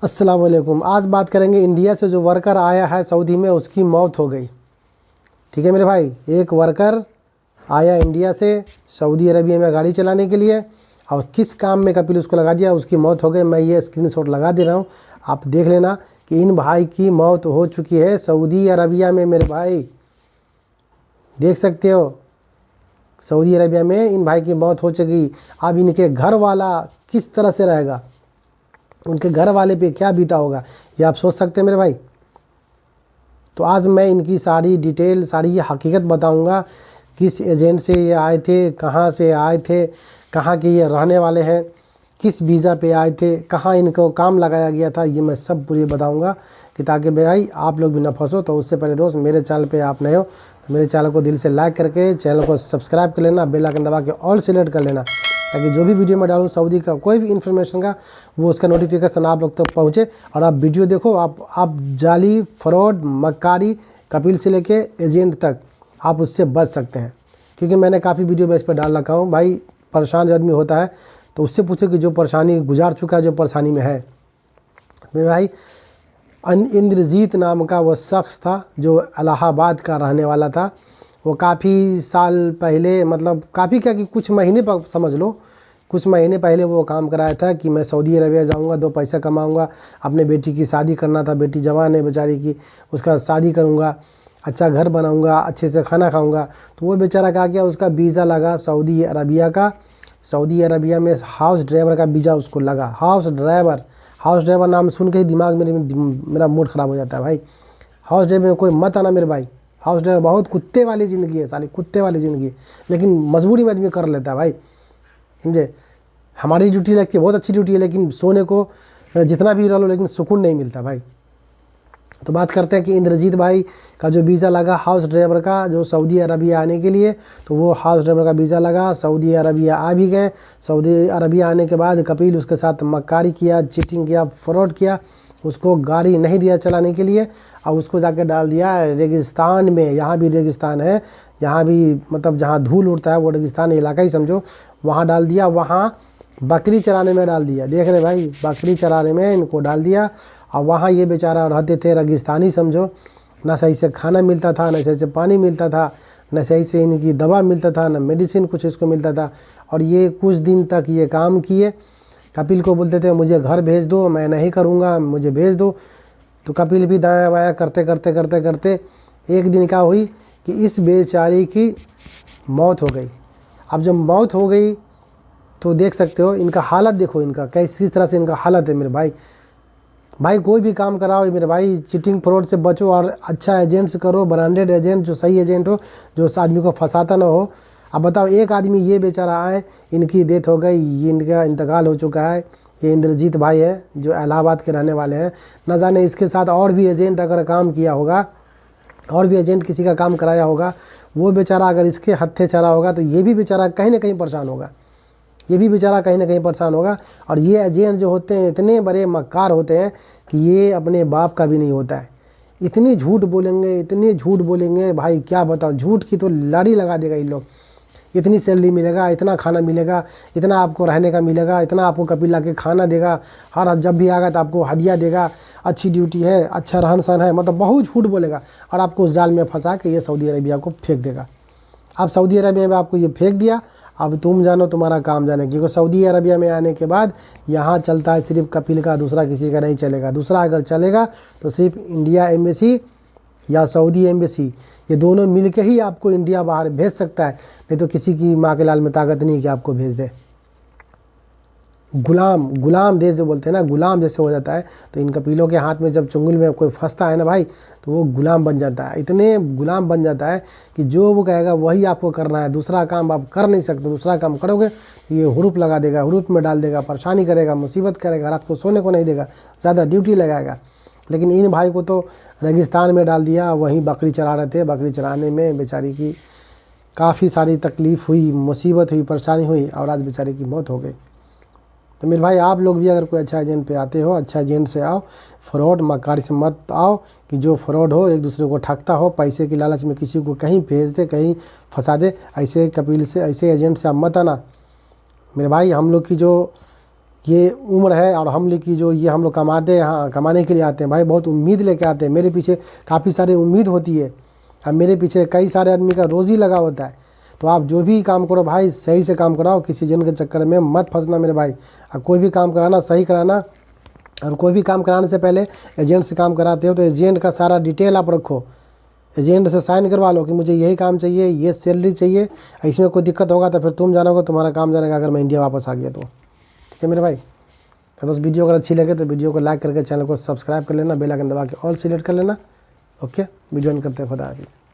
अस्सलाम वालेकुम। आज बात करेंगे इंडिया से जो वर्कर आया है सऊदी में, उसकी मौत हो गई। ठीक है मेरे भाई, एक वर्कर आया इंडिया से सऊदी अरबिया में गाड़ी चलाने के लिए और किस काम में कपिल उसको लगा दिया, उसकी मौत हो गई। मैं ये स्क्रीनशॉट लगा दे रहा हूँ, आप देख लेना कि इन भाई की मौत हो चुकी है सऊदी अरबिया में। मेरे भाई देख सकते हो, सऊदी अरबिया में इन भाई की मौत हो चुकी। अब इनके घर वाला किस तरह से रहेगा, उनके घर वाले पे क्या बीता होगा, ये आप सोच सकते हैं मेरे भाई। तो आज मैं इनकी सारी डिटेल, सारी ये हकीकत बताऊंगा, किस एजेंट से ये आए थे, कहाँ से आए थे, कहाँ के ये रहने वाले हैं, किस वीज़ा पे आए थे, कहाँ इनको काम लगाया गया था, ये मैं सब पूरी बताऊंगा कि ताकि भाई आप लोग भी ना फंसो। तो उससे पहले दोस्त, मेरे चैनल पे आप नए हो तो मेरे चैनल को दिल से लाइक करके चैनल को सब्सक्राइब कर लेना, बेल आइकन दबा के ऑल सेलेक्ट कर लेना, ताकि जो भी वीडियो मैं डालूँ सऊदी का कोई भी इन्फॉर्मेशन का, वो उसका नोटिफिकेशन आप लोग तक पहुँचे और आप वीडियो देखो। आप जाली, फ्रॉड, मक्कारी, कपिल से लेके एजेंट तक आप उससे बच सकते हैं, क्योंकि मैंने काफ़ी वीडियो में इस पर डाल रखा हूँ। भाई परेशान जो आदमी होता है तो उससे पूछो कि जो परेशानी गुजार चुका है, जो परेशानी में है। मेरे भाई इंद्रजीत नाम का वो शख्स था जो इलाहाबाद का रहने वाला था। वो काफ़ी साल पहले, मतलब काफ़ी क्या कि कुछ महीने पर समझ लो, कुछ महीने पहले वो काम कराया था कि मैं सऊदी अरबिया जाऊंगा, 2 पैसा कमाऊंगा, अपने बेटी की शादी करना था। बेटी जवान है बेचारी की, उसका शादी करूंगा, अच्छा घर बनाऊंगा, अच्छे से खाना खाऊंगा। तो वो बेचारा क्या किया, उसका वीज़ा लगा सऊदी अरबिया का। सऊदी अरबिया में हाउस ड्राइवर का वीज़ा उसको लगा। हाउस ड्राइवर नाम सुन के ही दिमाग मेरा मूड ख़राब हो जाता है भाई। हाउस ड्राइवर में कोई मत आना मेरे भाई। हाउस ड्राइवर बहुत कुत्ते वाली ज़िंदगी है, साली कुत्ते वाली ज़िंदगी, लेकिन मजबूरी में आदमी कर लेता है भाई, समझे। हमारी ड्यूटी लगती है, बहुत अच्छी ड्यूटी है, लेकिन सोने को जितना भी रह लो लेकिन सुकून नहीं मिलता भाई। तो बात करते हैं कि इंद्रजीत भाई का जो वीज़ा लगा हाउस ड्राइवर का, जो सऊदी अरबिया आने के लिए, तो वो हाउस ड्राइवर का वीज़ा लगा, सऊदी अरबिया आ भी गए। सऊदी अरबिया आने के बाद कपिल उसके साथ मक्कारी किया, चीटिंग किया, फ्रॉड किया, उसको गाड़ी नहीं दिया चलाने के लिए और उसको जाके डाल दिया रेगिस्तान में। यहाँ भी रेगिस्तान है, यहाँ भी मतलब जहाँ धूल उड़ता है वो रेगिस्तान इलाका ही समझो, वहाँ डाल दिया। वहाँ बकरी चराने में डाल दिया, देख रहे भाई, बकरी चराने में इनको डाल दिया। और वहाँ ये बेचारा रहते थे रेगिस्तानी समझो, ना सही से खाना मिलता था, ना सही से पानी मिलता था, ना सही से इनकी दवा मिलता था, ना मेडिसिन कुछ इसको मिलता था। और ये कुछ दिन तक ये काम किए। कपिल को बोलते थे मुझे घर भेज दो, मैं नहीं करूँगा, मुझे भेज दो। तो कपिल भी दायां बायां करते करते करते करते एक दिन क्या हुई कि इस बेचारी की मौत हो गई। अब जब मौत हो गई तो देख सकते हो इनका हालत, देखो इनका किस तरह से इनका हालत है मेरे भाई। भाई कोई भी काम कराओ मेरे भाई, चीटिंग फ्रॉड से बचो और अच्छा एजेंट से करो, ब्रांडेड एजेंट, जो सही एजेंट हो, जो उस आदमी को फंसाता ना हो। अब बताओ, एक आदमी ये बेचारा आए, इनकी डेथ हो गई, ये इनका इंतकाल हो चुका है। ये इंद्रजीत भाई है जो इलाहाबाद के रहने वाले हैं। न जाने इसके साथ और भी एजेंट अगर काम किया होगा, और भी एजेंट किसी का काम कराया होगा, वो बेचारा अगर इसके हत्थे चला होगा तो ये भी बेचारा कहीं ना कहीं परेशान होगा, ये भी बेचारा कहीं ना कहीं परेशान होगा। और ये एजेंट जो होते हैं इतने बड़े मक्कार होते हैं कि ये अपने बाप का भी नहीं होता है। इतनी झूठ बोलेंगे, इतने झूठ बोलेंगे भाई, क्या बताओ, झूठ की तो लड़ी लगा देगा इन लोग। इतनी सैलरी मिलेगा, इतना खाना मिलेगा, इतना आपको रहने का मिलेगा, इतना आपको कपिल ला के खाना देगा, हर जब भी आएगा तो आपको हदिया देगा, अच्छी ड्यूटी है, अच्छा रहन सहन है, मतलब बहुत झूठ बोलेगा और आपको उस जाल में फंसा के ये सऊदी अरबिया को फेंक देगा। अब सऊदी अरबिया में आपको ये फेंक दिया, अब तुम जानो तुम्हारा काम जाने, क्योंकि सऊदी अरबिया में आने के बाद यहाँ चलता है सिर्फ कपिल का, दूसरा किसी का नहीं चलेगा। दूसरा अगर चलेगा तो सिर्फ इंडिया एम्बेसी या सऊदी एम्बेसी, ये दोनों मिलके ही आपको इंडिया बाहर भेज सकता है, नहीं तो किसी की माँ के लाल में ताकत नहीं कि आपको भेज दे। गुलाम देश जो बोलते हैं ना, गुलाम जैसे हो जाता है। तो इन कपिलों के हाथ में जब चुंगल में कोई फंसता है ना भाई, तो वो गुलाम बन जाता है। इतने गुलाम बन जाता है कि जो वो कहेगा वही आपको करना है, दूसरा काम आप कर नहीं सकते। दूसरा काम करोगे तो ये हुरूप लगा देगा, हुरूप में डाल देगा, परेशानी करेगा, मुसीबत करेगा, रात को सोने को नहीं देगा, ज़्यादा ड्यूटी लगाएगा। लेकिन इन भाई को तो रेगिस्तान में डाल दिया, वहीं बकरी चरा रहे थे। बकरी चराने में बेचारी की काफ़ी सारी तकलीफ़ हुई, मुसीबत हुई, परेशानी हुई और आज बेचारी की मौत हो गई। तो मेरे भाई आप लोग भी अगर कोई अच्छा एजेंट पे आते हो, अच्छा एजेंट से आओ, फ्रॉड मक्कारी से मत आओ कि जो फ्रॉड हो, एक दूसरे को ठगता हो, पैसे की लालच में किसी को कहीं भेज दे, कहीं फंसा दे। ऐसे कपिल से, ऐसे एजेंट से आप मत आना मेरे भाई। हम लोग की जो ये उम्र है और हम लोग की जो ये हम लोग कमाते हैं, यहाँ कमाने के लिए आते हैं भाई, बहुत उम्मीद लेके आते हैं। मेरे पीछे काफ़ी सारी उम्मीद होती है, अब मेरे पीछे कई सारे आदमी का रोज़ी लगा होता है। तो आप जो भी काम करो भाई सही से काम कराओ, किसी जन के चक्कर में मत फंसना मेरे भाई। अब कोई भी काम कराना सही कराना, और कोई भी काम कराने से पहले एजेंट से काम कराते हो तो एजेंट का सारा डिटेल आप रखो, एजेंट से साइन करवा लो कि मुझे यही काम चाहिए, ये सैलरी चाहिए, इसमें कोई दिक्कत होगा तो फिर तुम जानोगे, तुम्हारा काम जानेगा अगर मैं इंडिया वापस आ गया तो। ठीक है मेरे भाई। तो दोस्त वीडियो अगर अच्छी लगे तो वीडियो को लाइक करके चैनल को सब्सक्राइब कर लेना, बेल आइकन दबा के ऑल सिलेक्ट कर लेना। ओके, वीडियो ऑन करते हैं। खुदा हाफिज़।